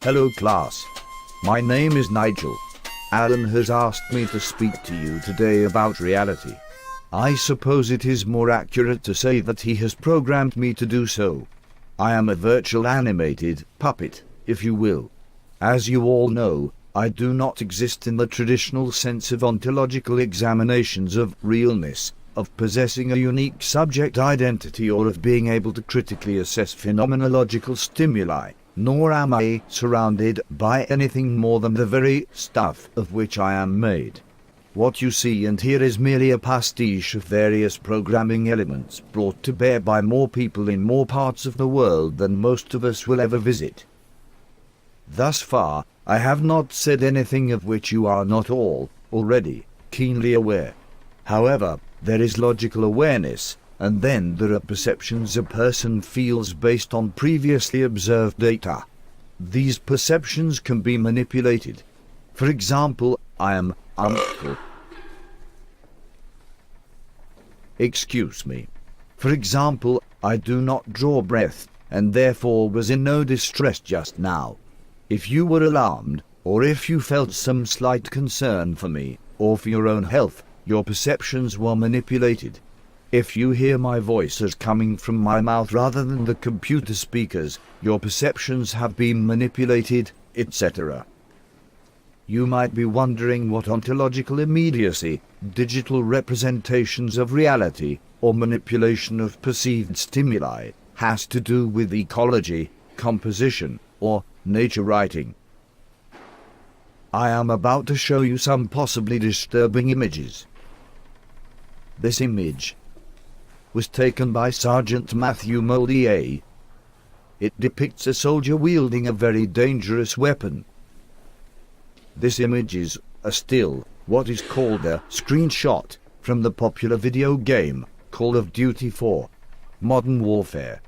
Hello class. My name is Nigel. Alan has asked me to speak to you today about reality. I suppose it is more accurate to say that he has programmed me to do so. I am a virtual animated puppet, if you will. As you all know, I do not exist in the traditional sense of ontological examinations of realness, of possessing a unique subject identity or of being able to critically assess phenomenological stimuli, nor am I surrounded by anything more than the very stuff of which I am made. What you see and hear is merely a pastiche of various programming elements brought to bear by more people in more parts of the world than most of us will ever visit. Thus far, I have not said anything of which you are not all already keenly aware. However, there is logical awareness, and then there are perceptions a person feels based on previously observed data. These perceptions can be manipulated. For example, I am uncle. Excuse me. For example, I do not draw breath, and therefore was in no distress just now. If you were alarmed, or if you felt some slight concern for me, or for your own health, your perceptions were manipulated. If you hear my voice as coming from my mouth rather than the computer speakers, your perceptions have been manipulated, etc. You might be wondering what ontological immediacy, digital representations of reality, or manipulation of perceived stimuli has to do with ecology, composition, or nature writing. I am about to show you some possibly disturbing images. This image was taken by Sergeant Matthew Mollier. It depicts a soldier wielding a very dangerous weapon. This image is a still, what is called a screenshot, from the popular video game Call of Duty 4: Modern Warfare.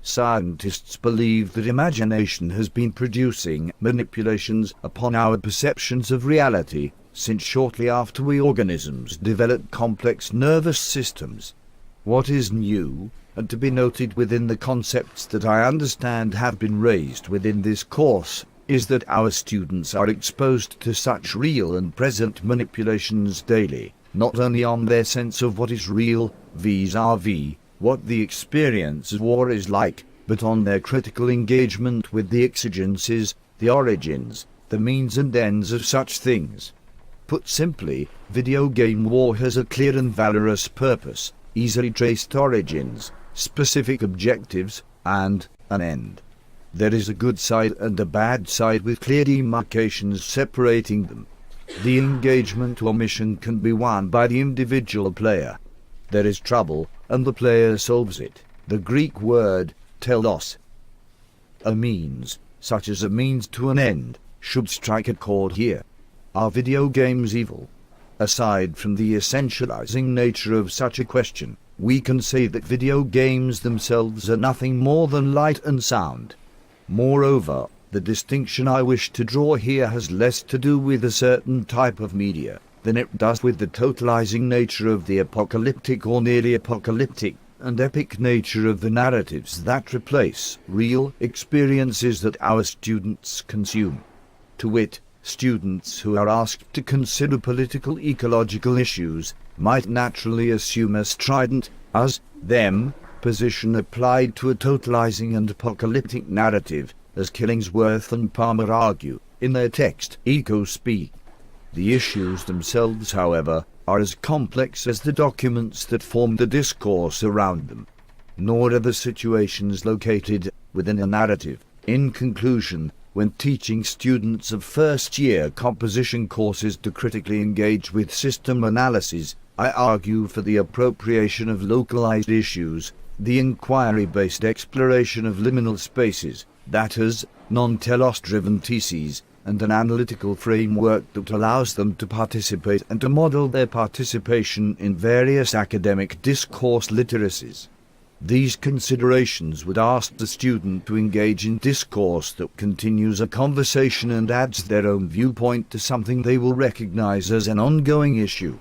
Scientists believe that imagination has been producing manipulations upon our perceptions of reality since shortly after we organisms developed complex nervous systems. What is new, and to be noted within the concepts that I understand have been raised within this course, is that our students are exposed to such real and present manipulations daily, not only on their sense of what is real, vis-a-vis what the experience of war is like, but on their critical engagement with the exigencies, the origins, the means and ends of such things. Put simply, video game war has a clear and valorous purpose, easily traced origins, specific objectives, and an end. There is a good side and a bad side with clear demarcations separating them. The engagement or mission can be won by the individual player. There is trouble, and the player solves it. The Greek word, telos, a means, such as a means to an end, should strike a chord here. Are video games evil? Aside from the essentializing nature of such a question, we can say that video games themselves are nothing more than light and sound. Moreover, the distinction I wish to draw here has less to do with a certain type of media than it does with the totalizing nature of the apocalyptic or nearly apocalyptic and epic nature of the narratives that replace real experiences that our students consume. To wit, students who are asked to consider political ecological issues might naturally assume a strident, us, them, position applied to a totalizing and apocalyptic narrative, as Killingsworth and Palmer argue in their text Eco-Speak. The issues themselves, however, are as complex as the documents that form the discourse around them. Nor are the situations located within a narrative. In conclusion, when teaching students of first-year composition courses to critically engage with system analysis, I argue for the appropriation of localized issues, the inquiry-based exploration of liminal spaces, that is, non-telos-driven theses, and an analytical framework that allows them to participate and to model their participation in various academic discourse literacies. These considerations would ask the student to engage in discourse that continues a conversation and adds their own viewpoint to something they will recognize as an ongoing issue.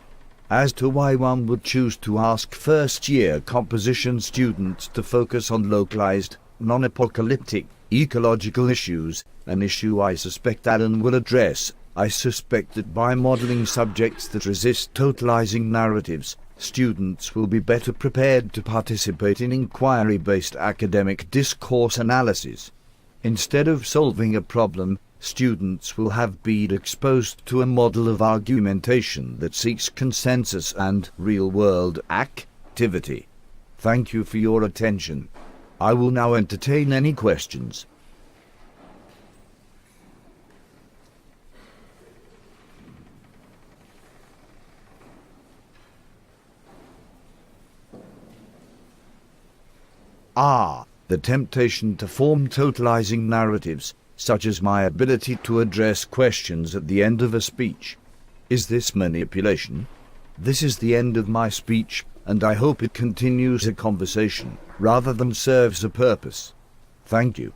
As to why one would choose to ask first-year composition students to focus on localized, non-apocalyptic, Ecological issues, an issue I suspect Alan will address. I suspect that by modelling subjects that resist totalizing narratives, students will be better prepared to participate in inquiry-based academic discourse analysis. Instead of solving a problem, students will have been exposed to a model of argumentation that seeks consensus and real-world activity. Thank you for your attention. I will now entertain any questions. The temptation to form totalizing narratives, such as my ability to address questions at the end of a speech. Is this manipulation? This is the end of my speech, and I hope it continues a conversation, rather than serves a purpose. Thank you.